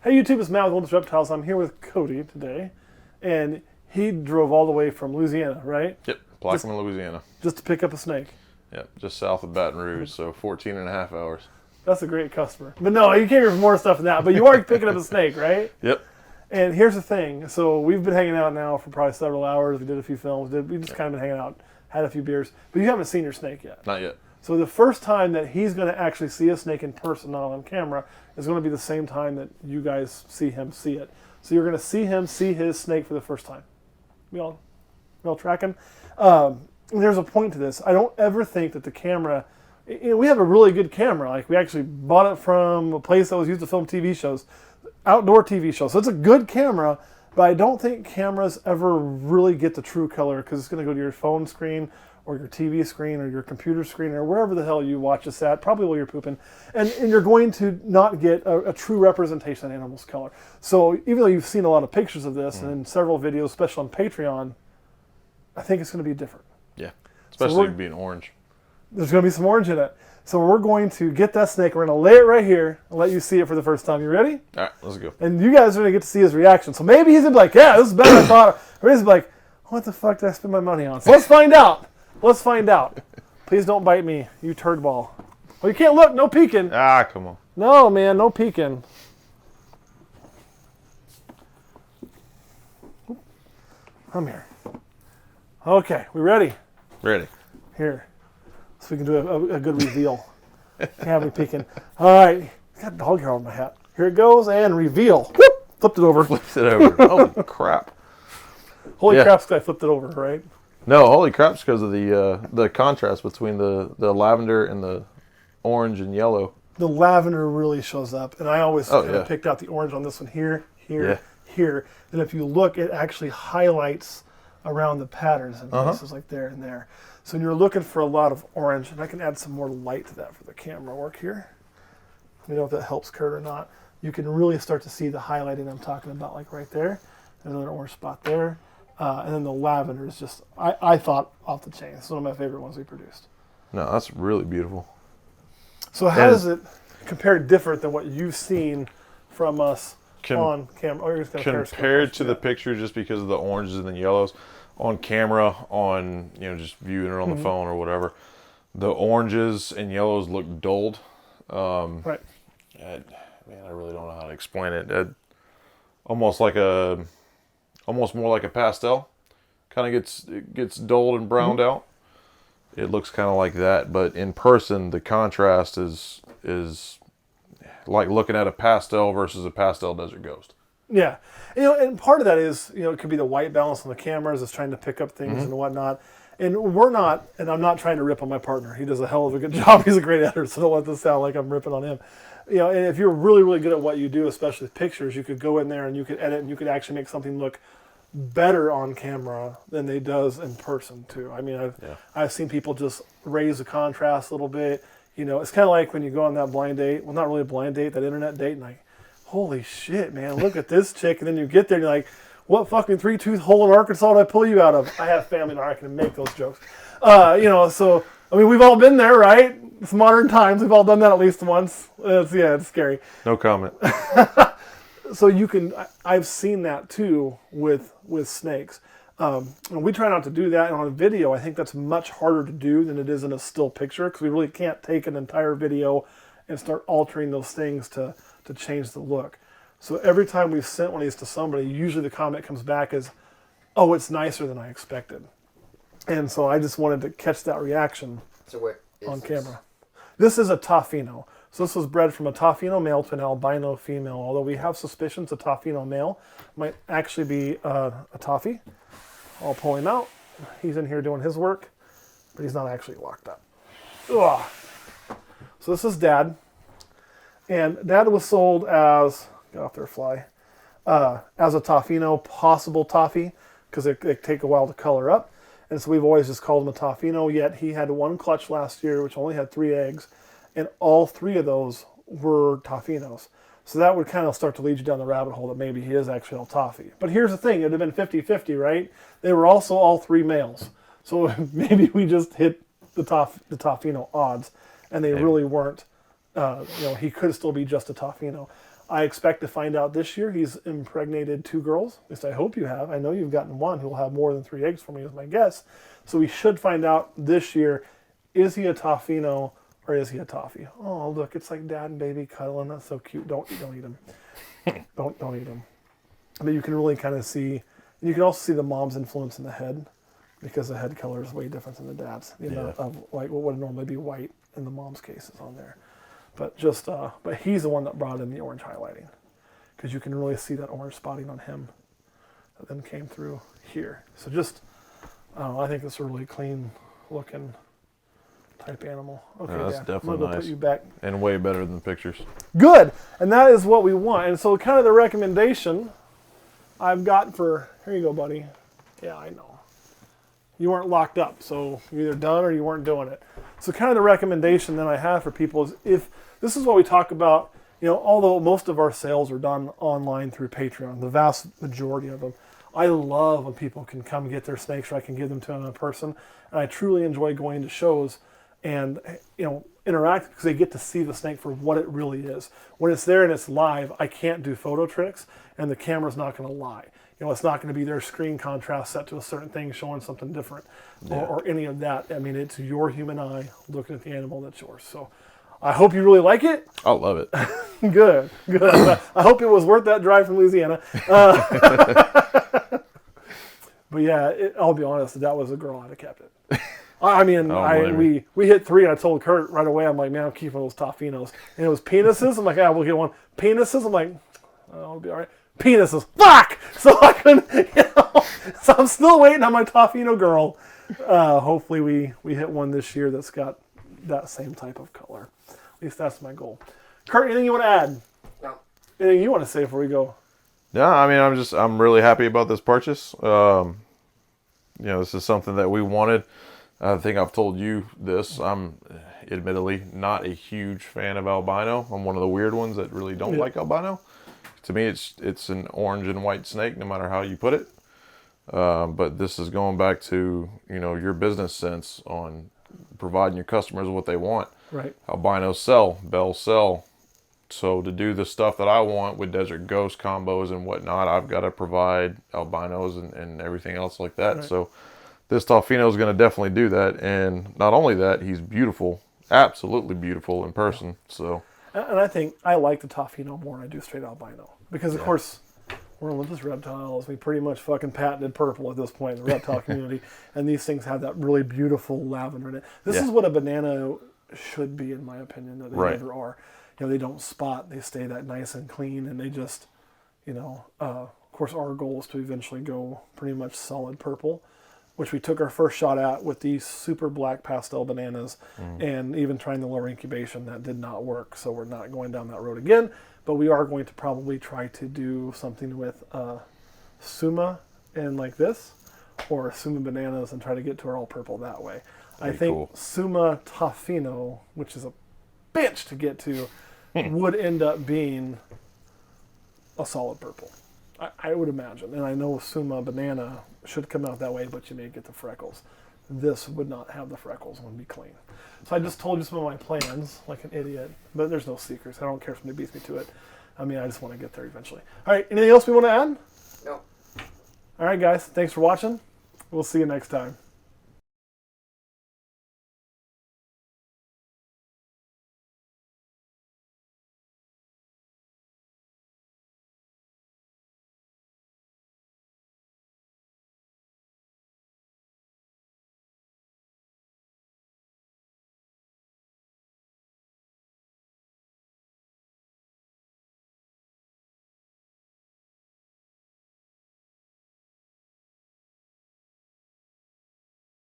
Hey YouTube, it's Matt with Olympus Reptiles. I'm here with Cody today, and he drove all the way from Louisiana, right? Yep, Plaquemine, Louisiana. Just to pick up a snake. Yep, just south of Baton Rouge, so 14 and a half hours. That's a great customer. But no, you came here for more stuff than that, but you are picking up a snake, right? Yep. And here's the thing. So we've been hanging out now for probably several hours. We did a few films. We just kind of been hanging out, had a few beers. But you haven't seen your snake yet. Not yet. So the first time that he's going to actually see a snake in person, not on camera, is going to be the same time that you guys see him see it. So you're going to see him see his snake for the first time. We all tracking? There's a point to this. I don't ever think that the camera, we have a really good camera. Like we actually bought it from a place that was used to film TV shows, outdoor TV shows. So it's a good camera, but I don't think cameras ever really get the true color because it's going to go to your phone screen or your TV screen or your computer screen or wherever the hell you watch this at, probably while you're pooping, and you're going to not get a true representation of an animal's color. So even though you've seen a lot of pictures of this and in several videos, especially on Patreon, I think it's going to be different. Yeah, especially being orange. There's going to be some orange in it. So we're going to get that snake, we're going to lay it right here and let you see it for the first time. You ready? All right, let's go. And you guys are going to get to see his reaction. So maybe he's going to be like, yeah, this is better than I thought. Or he's going to be like, what the fuck did I spend my money on? So let's find out. Let's find out. Please don't bite me, you turd ball. Well, you can't look. No peeking. Ah, come on. No, man. No peeking. Come here. Okay, we ready? Ready. Here. So we can do a good reveal. Can't have me peeking. All right. Got dog hair on my hat. Here it goes, and reveal. Whoop! Flipped it over. Flipped it over. Holy crap. Holy crap, this guy flipped it over, right? No, holy crap's because of the contrast between the lavender and the orange and yellow. The lavender really shows up, and I always kind of picked out the orange on this one here, here. And if you look, it actually highlights around the patterns and places like there and there. So when you're looking for a lot of orange, and I can add some more light to that for the camera work here. Let me know if that helps Kurt or not. You can really start to see the highlighting I'm talking about, like right there. There's another orange spot there. And then the lavender is just, I thought, off the chain. It's one of my favorite ones we produced. No, that's really beautiful. So how does it compare different than what you've seen from us on camera? Compared to the picture, just because of the oranges and the yellows, on camera, on just viewing it on the phone or whatever, the oranges and yellows look dulled. Right. I really don't know how to explain it. Almost more like a pastel. Kind of gets dulled and browned out. It looks kind of like that, but in person, the contrast is like looking at a pastel versus a pastel desert ghost. Yeah, and part of that is it could be the white balance on the cameras. It's trying to pick up things and whatnot. And I'm not trying to rip on my partner. He does a hell of a good job. He's a great editor, so don't let this sound like I'm ripping on him. And if you're really, really good at what you do, especially with pictures, you could go in there and you could edit and you could actually make something look better on camera than they does in person too. I mean, I've seen people just raise the contrast a little bit. It's kind of like when you go on that blind date. Well, not really a blind date, that internet date, and like, holy shit, man, look at this chick. And then you get there and you're like, what fucking 3-tooth hole in Arkansas did I pull you out of? I have family now, I can make those jokes. So, I mean, we've all been there, right? It's modern times. We've all done that at least once. It's scary. No comment. So I've seen that too with snakes. And we try not to do that. And on a video, I think that's much harder to do than it is in a still picture, because we really can't take an entire video and start altering those things to change the look. So every time we've sent one of these to somebody, usually the comment comes back as, oh, it's nicer than I expected. And so I just wanted to catch that reaction on camera. This is a Tofino. So this was bred from a Tofino male to an albino female, although we have suspicions a Tofino male might actually be a Toffee. I'll pull him out. He's in here doing his work, but he's not actually locked up. Ugh. So this is Dad. And Dad was sold as, get off there, fly, as a Tofino, possible Toffee, because they take a while to color up. And so we've always just called him a Tofino, yet he had one clutch last year, which only had 3 eggs. And all 3 of those were Tofinos. So that would kind of start to lead you down the rabbit hole that maybe he is actually a Toffee. But here's the thing, it would have been 50-50, right? They were also all 3 males. So maybe we just hit the Tofino odds, and they really weren't. He could still be just a Tofino. I expect to find out this year he's impregnated 2 girls. At least I hope you have. I know you've gotten one who will have more than 3 eggs for me, is my guess. So we should find out this year, is he a Toffino or is he a Toffee? Oh, look, it's like dad and baby cuddling. That's so cute. Don't eat him. don't eat him. But you can really kind of see, and you can also see the mom's influence in the head, because the head color is way different than the dad's. The amount of like what would normally be white in the mom's case is on there. But but he's the one that brought in the orange highlighting, because you can really see that orange spotting on him that then came through here. So I don't know, I think it's a really clean looking type animal. Okay, that's Dad, definitely I'm gonna go nice. put you back. And way better than pictures. Good, and that is what we want. And so kind of the recommendation I've got for, here you go, buddy. Yeah, I know. You weren't locked up, so you're either done or you weren't doing it. So kind of the recommendation that I have for people is, if this is what we talk about, although most of our sales are done online through Patreon, the vast majority of them, I love when people can come get their snakes, or I can give them to them in person. And I truly enjoy going to shows and interact, because they get to see the snake for what it really is. When it's there and it's live, I can't do photo tricks, and the camera's not going to lie. It's not going to be their screen contrast set to a certain thing showing something different, or any of that. I mean, it's your human eye looking at the animal that's yours. So I hope you really like it. I love it. Good. I hope it was worth that drive from Louisiana. But yeah, I'll be honest, that was a girl, I'd have kept it. I mean, we hit 3, and I told Kurt right away, I'm like, man, I'm keeping those Toffinos. And it was penises. I'm like, we'll get one. Penises, I'm like, oh, it'll be all right. Penises, fuck! So I couldn't, so I'm still waiting on my Toffino girl. Hopefully we hit one this year that's got that same type of color. At least that's my goal. Kurt, anything you want to add? No. Anything you want to say before we go? Yeah, I mean, I'm really happy about this purchase. This is something that we wanted. I think I've told you this. I'm admittedly not a huge fan of albino. I'm one of the weird ones that really don't like albino. To me, it's an orange and white snake, no matter how you put it. But this is going back to, your business sense on providing your customers what they want. Right. Albinos sell, bells sell. So to do the stuff that I want with Desert Ghost combos and whatnot, I've got to provide albinos and everything else like that. Right. So this Toffino is going to definitely do that. And not only that, he's beautiful, absolutely beautiful in person. So. And I think I like the Toffino more than I do straight albino. Because, of course, we're Olympus Reptiles. We pretty much fucking patented purple at this point in the reptile community. And these things have that really beautiful lavender in it. This is what a banana should be, in my opinion, that they never are. They don't spot. They stay that nice and clean. And they just, of course, our goal is to eventually go pretty much solid purple, which we took our first shot at with these super black pastel bananas, and even trying the lower incubation, that did not work. So we're not going down that road again, but we are going to probably try to do something with Suma and like this, or Suma bananas, and try to get to our all purple that way. I think Suma Toffino, which is a bitch to get to, would end up being a solid purple. I would imagine. And I know Suma banana should come out that way, but you may get the freckles. This would not have the freckles and would be clean. So I just told you some of my plans, like an idiot. But there's no secrets. I don't care if somebody beats me to it. I mean, I just want to get there eventually. All right, anything else we want to add? No. All right, guys. Thanks for watching. We'll see you next time.